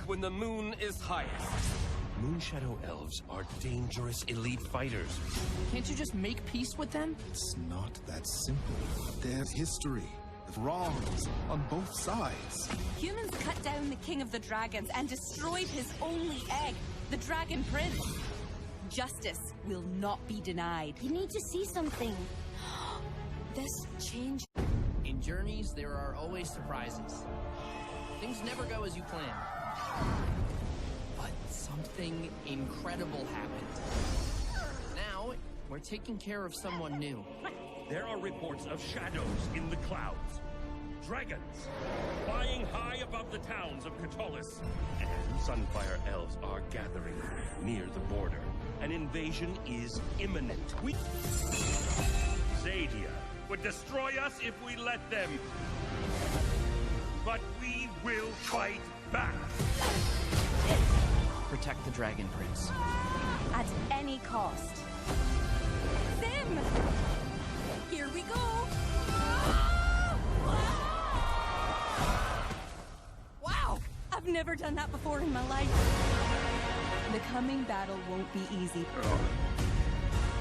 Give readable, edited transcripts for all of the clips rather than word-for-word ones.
when the moon is highest. Moonshadow elves are dangerous elite fighters. Can't you just make peace with them? It's not that simple. There's history, wrongs on both sides. Humans cut down the king of the dragons and destroyed his only egg, the dragon prince. Justice will not be denied. You need to see something. This change. In journeys, there are always surprises. Things never go as you plan. But something incredible happened. Now, we're taking care of someone new. There are reports of shadows in the clouds. Dragons flying high above the towns of Catullus. And Sunfire elves are gathering near the border. An invasion is imminent. Xadia would destroy us if we let them. But we will fight back. Protect the Dragon Prince. At any cost. Sim! Here we go! Wow! I've never done that before in my life. The coming battle won't be easy.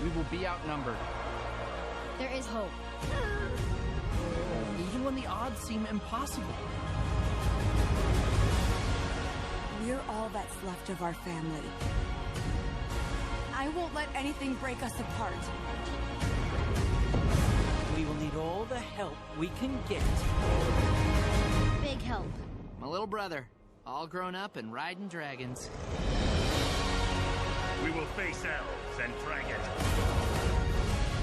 We will be outnumbered. There is hope. Even when the odds seem impossible. We're all that's left of our family. I won't let anything break us apart. We will need all the help we can get. Big help. My little brother, all grown up and riding dragons. We will face elves and dragons.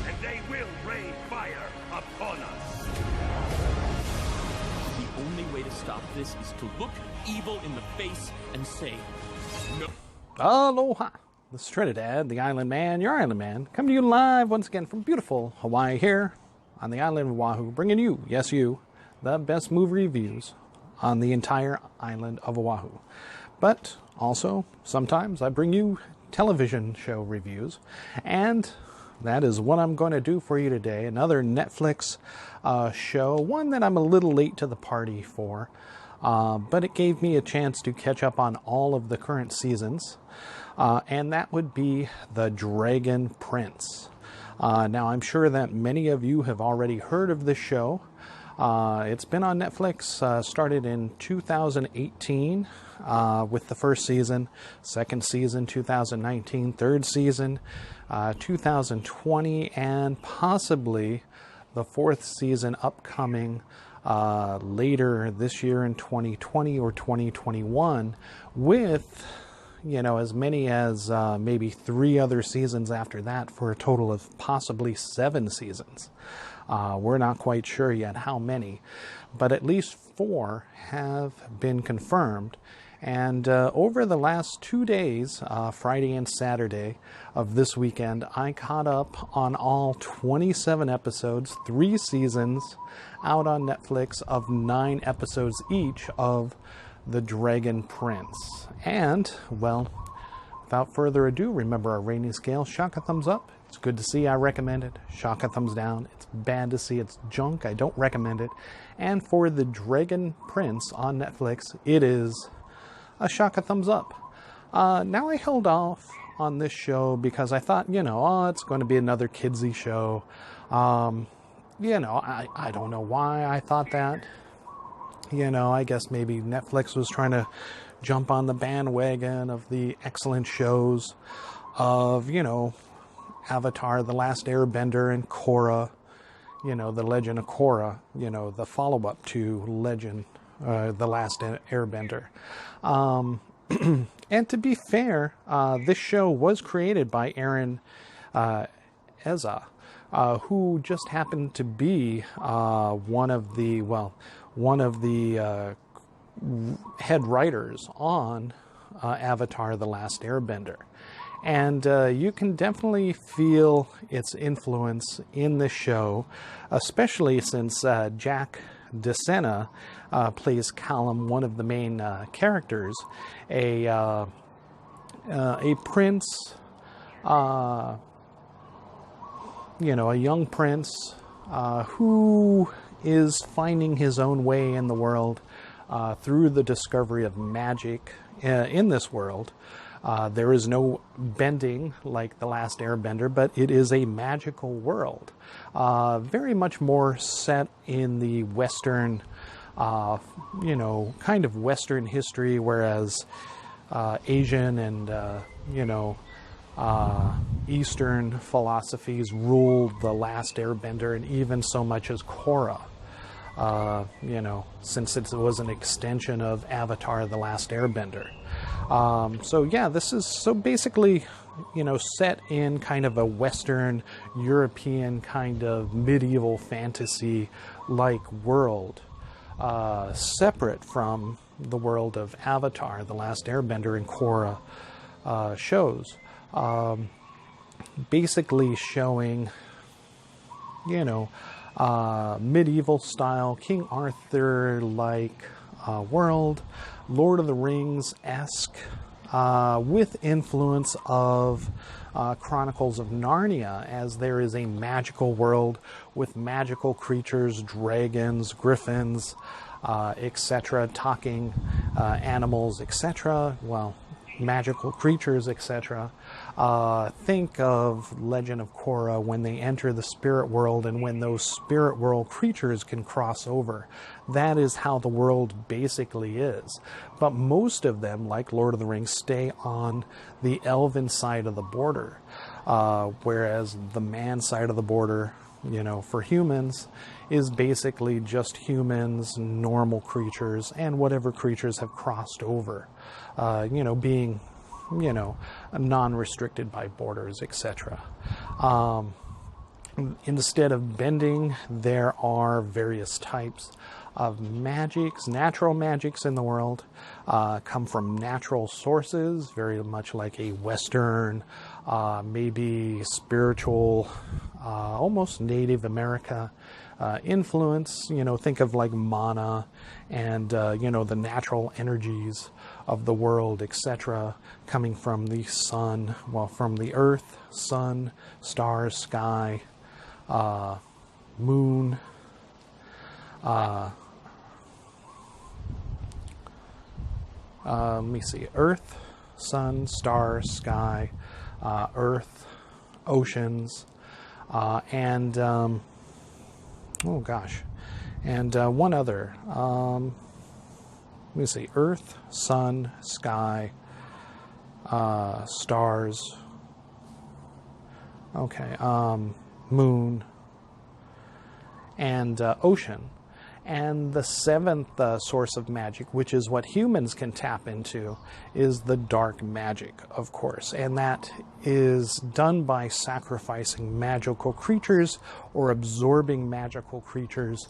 And they will rain fire upon us. The only way to stop this is to look evil in the face and say no. Aloha! This is Trinidad, the Island Man, your Island Man, coming to you live once again from beautiful Hawaii here on the island of Oahu, bringing you, yes you, the best movie reviews on the entire island of Oahu. But also, sometimes I bring you television show reviews, and that is what I'm going to do for you today. Another Netflix show, one that I'm a little late to the party for, but it gave me a chance to catch up on all of the current seasons, and that would be The Dragon Prince. Now, I'm sure that many of you have already heard of this show. It's been on Netflix, started in 2018 with the first season, second season 2019, third season 2020, and possibly the fourth season upcoming later this year in 2020 or 2021, with, you know, as many as maybe 3 other seasons after that, for a total of possibly 7 seasons. We're not quite sure yet how many, but at least 4 have been confirmed. And over the last 2 days, Friday and Saturday of this weekend, I caught up on all 27 episodes, 3 seasons out on Netflix of 9 episodes each of The Dragon Prince. And, well, without further ado, remember our rating scale. Shock a thumbs up. It's good to see. I recommend it. Shock a thumbs down. It's bad to see. It's junk. I don't recommend it. And for The Dragon Prince on Netflix, it is a shock a thumbs up. Now, I held off on this show because I thought, you know, oh, it's going to be another kidsy show. You know, I don't know why I thought that. You know, I guess maybe Netflix was trying to jump on the bandwagon of the excellent shows of, you know, Avatar, The Last Airbender, and Korra, you know, The Legend of Korra, you know, the follow-up to Legend, The Last Airbender. And to be fair, this show was created by Aaron Eza, who just happened to be one of the head writers on Avatar, The Last Airbender. And you can definitely feel its influence in the show, especially since Jack DeSena plays Callum, one of the main characters, a prince, you know, a young prince who is finding his own way in the world through the discovery of magic in this world. There is no bending like The Last Airbender, but it is a magical world. Very much more set in the Western, kind of Western history, whereas Asian and, Eastern philosophies ruled The Last Airbender, and even so much as Korra. Since it was an extension of Avatar: The Last Airbender. So yeah, this is so basically, set in kind of a Western European kind of medieval fantasy-like world, separate from the world of Avatar: The Last Airbender and Korra shows. Basically showing, medieval style, King Arthur-like world, Lord of the Rings-esque, with influence of Chronicles of Narnia, as there is a magical world with magical creatures, dragons, griffins, etc., talking animals, etc., well, magical creatures, etc. Think of Legend of Korra when they enter the spirit world, and when those spirit world creatures can cross over. That is how the world basically is. But most of them, like Lord of the Rings, stay on the elven side of the border, whereas the man side of the border, for humans, is basically just humans, normal creatures, and whatever creatures have crossed over, being, non-restricted by borders, etc. Instead of bending, there are various types of magics, natural magics in the world, come from natural sources, very much like a Western, maybe spiritual, almost Native America influence. Think of like mana and, the natural energies of the world, etc., coming from the sun, from the earth, sun, stars, sky, moon, let me see, earth, sun, stars, sky, earth, oceans, and one other, let me see, earth, sun, sky, stars, moon, and ocean. And the seventh source of magic, which is what humans can tap into, is the dark magic, of course. And that is done by sacrificing magical creatures or absorbing magical creatures,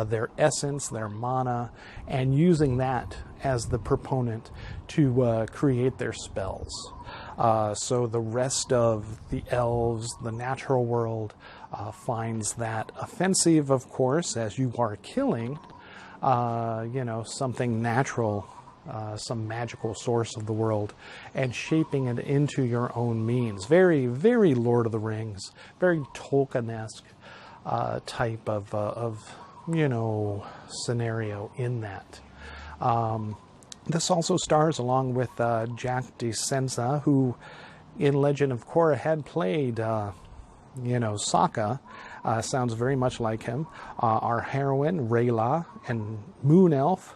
their essence, their mana, and using that as the proponent to create their spells. So the rest of the elves, the natural world, finds that offensive, of course, as you are killing, something natural, some magical source of the world, and shaping it into your own means. Very, very Lord of the Rings, very Tolkien-esque type of scenario in that. This also stars along with Jack DeSenza, who in Legend of Korra had played, Sokka. Sounds very much like him. Our heroine, Rayla, and Moon Elf,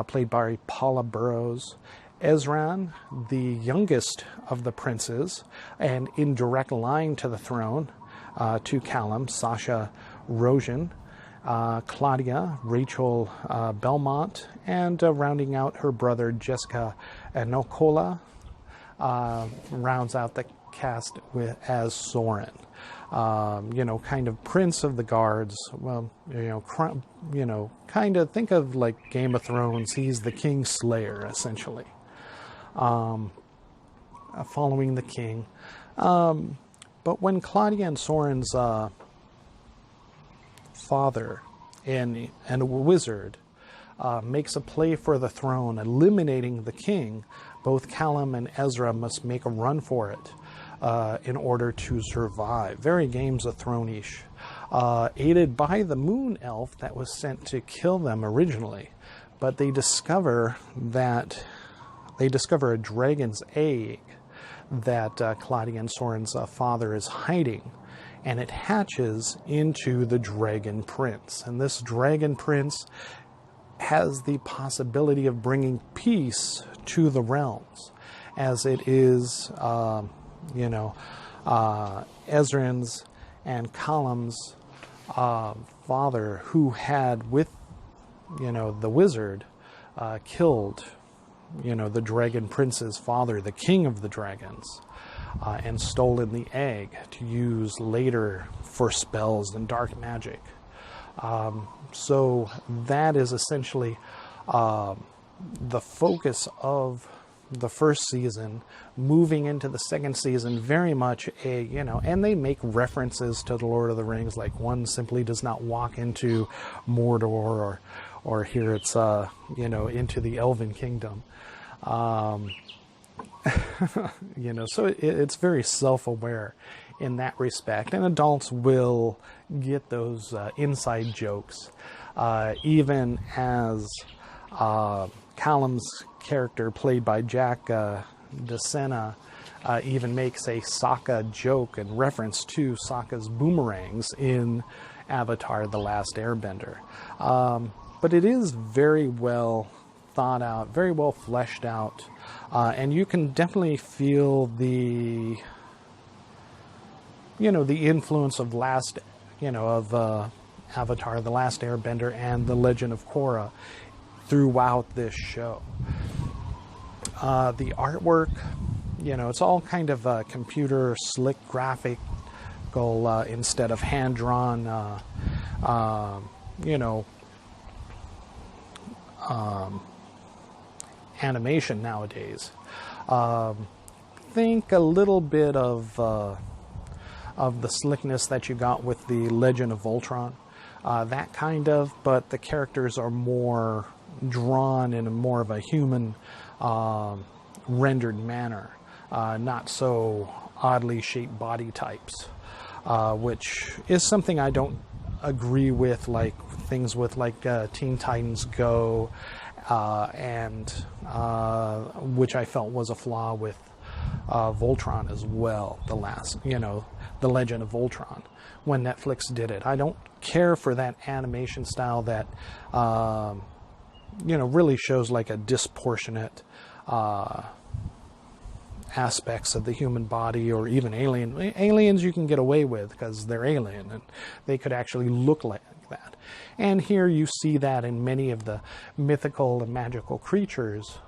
played by Paula Burrows. Ezran, the youngest of the princes, and in direct line to the throne, to Callum, Sasha Rogen. Claudia, Rachel Belmont, and rounding out her brother Jessica Nocola, rounds out the cast as Soren. Kind of Prince of the Guards. Well, kind of think of like Game of Thrones. He's the King Slayer, essentially, following the king. But when Claudia and Soren's father and a wizard makes a play for the throne, eliminating the king, both Callum and Ezra must make a run for it in order to survive. Very Games of Thrones-ish. Aided by the moon elf that was sent to kill them originally. But they discover that they discover a dragon's egg that Claudia and Soren's father is hiding, and it hatches into the Dragon Prince. And this Dragon Prince has the possibility of bringing peace to the realms, as it is, Ezrin's and Callum's father, who had, with, the wizard, killed, the Dragon Prince's father, the king of the dragons, and stolen the egg to use later for spells and dark magic. So that is essentially the focus of the first season. Moving into the second season, very much and they make references to the Lord of the Rings, like one simply does not walk into Mordor, or here it's, into the Elven Kingdom. So it's very self-aware in that respect, and adults will get those inside jokes, even as Callum's character, played by Jack DeSena, even makes a Sokka joke in reference to Sokka's boomerangs in Avatar: The Last Airbender. But it is very well thought out, very well fleshed out, and you can definitely feel the influence of Avatar: The Last Airbender and The Legend of Korra throughout this show. The artwork, it's all kind of computer slick graphical instead of hand-drawn, animation nowadays. Think a little bit of the slickness that you got with the Legend of Voltron, that kind of, but the characters are more drawn in a more of a human rendered manner, not so oddly shaped body types, which is something I don't agree with, like things with Teen Titans Go, and which I felt was a flaw with Voltron as well, the Legend of Voltron, when Netflix did it. I don't care for that animation style that really shows like a disproportionate aspects of the human body, or even aliens you can get away with because they're alien and they could actually look like that. And here you see that in many of the mythical and magical creatures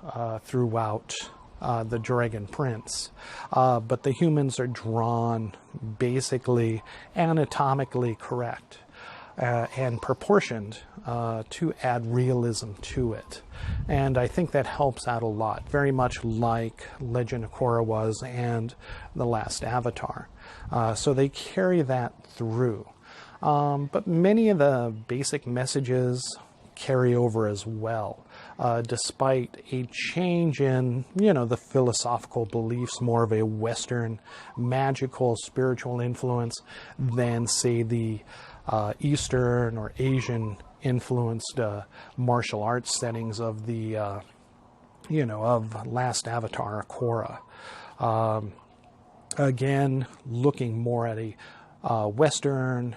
throughout the Dragon Prince. But the humans are drawn basically anatomically correct and proportioned to add realism to it. And I think that helps out a lot, very much like Legend of Korra was and The Last Avatar. So they carry that through. But many of the basic messages carry over as well, despite a change in, the philosophical beliefs, more of a Western magical spiritual influence than, say, the Eastern or Asian influenced martial arts settings of the, of Last Avatar, Korra. Again, looking more at a Western,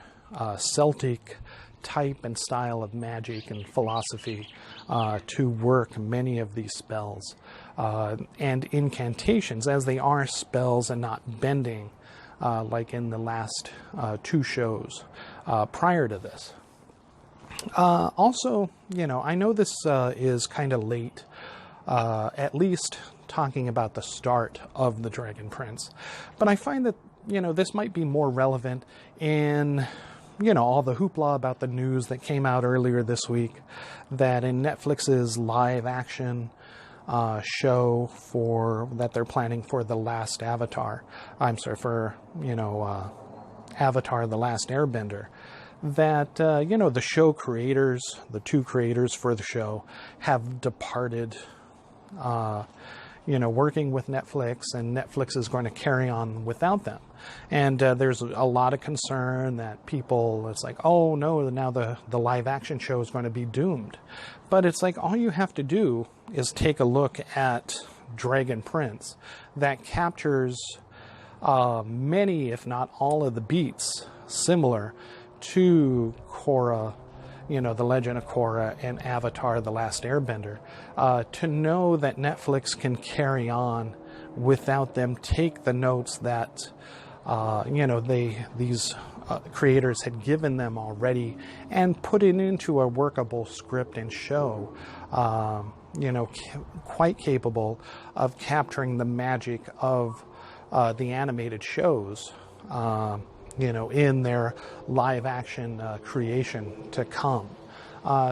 Celtic type and style of magic and philosophy to work many of these spells and incantations, as they are spells and not bending, like in the last two shows prior to this. Also, I know this is kind of late, at least talking about the start of the Dragon Prince, but I find that, this might be more relevant in, all the hoopla about the news that came out earlier this week, that in Netflix's live action show that they're planning for the last Avatar, Avatar: The Last Airbender, that, the show creators, the two creators for the show, have departed, working with Netflix, and Netflix is going to carry on without them. And there's a lot of concern that it's like, oh no, now the live action show is going to be doomed. But it's like, all you have to do is take a look at Dragon Prince that captures many, if not all, of the beats similar to Korra, you know, The Legend of Korra and Avatar: The Last Airbender, to know that Netflix can carry on without them take the notes that, you know, these creators had given them already and put it into a workable script and show, you know, quite capable of capturing the magic of the animated shows, you know, in their live action creation to come.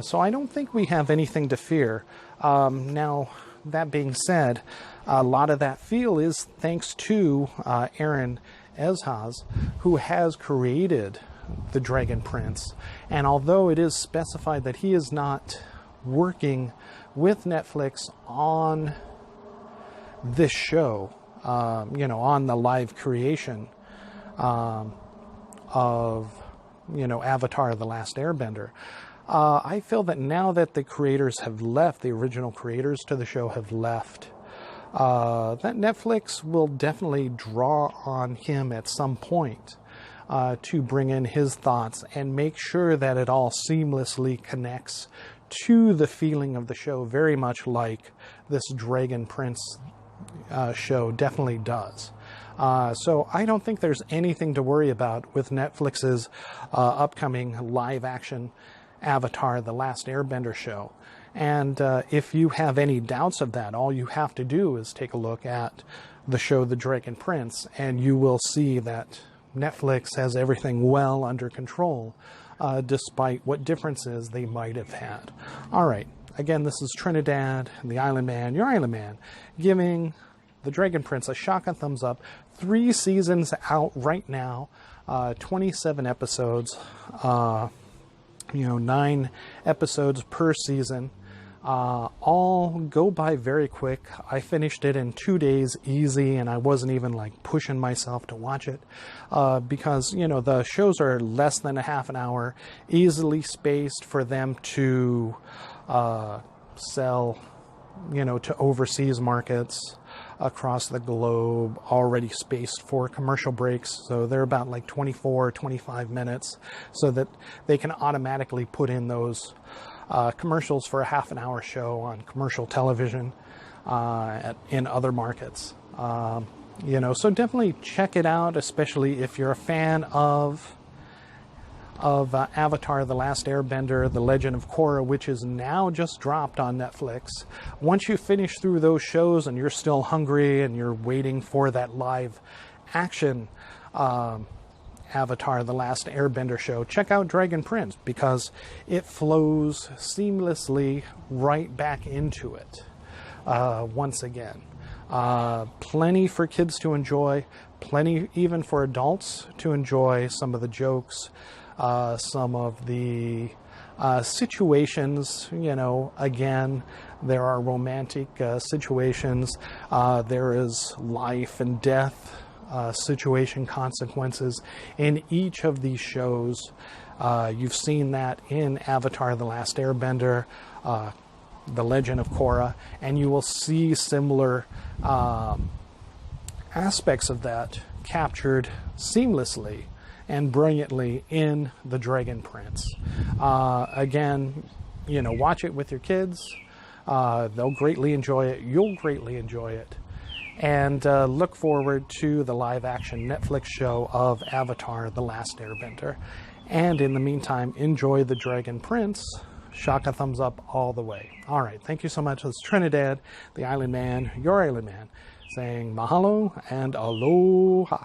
So I don't think we have anything to fear. Now, that being said, a lot of that feel is thanks to Aaron Ezhaz, who has created the Dragon Prince. And although it is specified that he is not working with Netflix on this show, you know, on the live creation of, you know, Avatar: The Last Airbender, I feel that now that the creators have left, the original creators to the show have left, that Netflix will definitely draw on him at some point to bring in his thoughts and make sure that it all seamlessly connects to the feeling of the show, very much like this Dragon Prince show definitely does. So I don't think there's anything to worry about with Netflix's upcoming live action Avatar: The Last Airbender show. And if you have any doubts of that, all you have to do is take a look at the show The Dragon Prince, and you will see that Netflix has everything well under control, despite what differences they might have had. All right. Again, this is Trinidad, the Island Man, your Island Man, giving The Dragon Prince a shotgun thumbs up. 3 seasons out right now, 27 episodes, you know, 9 episodes per season. All go by very quick. I finished it in 2 days easy, and I wasn't even like pushing myself to watch it because, you know, the shows are less than a half an hour, easily spaced for them to sell, you know, to overseas markets across the globe, already spaced for commercial breaks. So they're about like 24, 25 minutes so that they can automatically put in those commercials for a half an hour show on commercial television in other markets. You know, so definitely check it out, especially if you're a fan of Avatar: The Last Airbender, The Legend of Korra, which is now just dropped on Netflix. Once you finish through those shows and you're still hungry and you're waiting for that live action Avatar: The Last Airbender show, check out Dragon Prince, because it flows seamlessly right back into it once again. Plenty for kids to enjoy, plenty even for adults to enjoy some of the jokes, some of the situations. You know, again, there are romantic situations, there is life and death situation consequences in each of these shows. You've seen that in Avatar: The Last Airbender, The Legend of Korra, and you will see similar aspects of that captured seamlessly and brilliantly in The Dragon Prince. Again, you know, watch it with your kids. They'll greatly enjoy it. You'll greatly enjoy it. And look forward to the live action Netflix show of Avatar: The Last Airbender. And in the meantime, enjoy The Dragon Prince. Shock a thumbs up all the way. All right. Thank you so much. It's Trinidad, the Island Man, your Island Man, saying mahalo and aloha.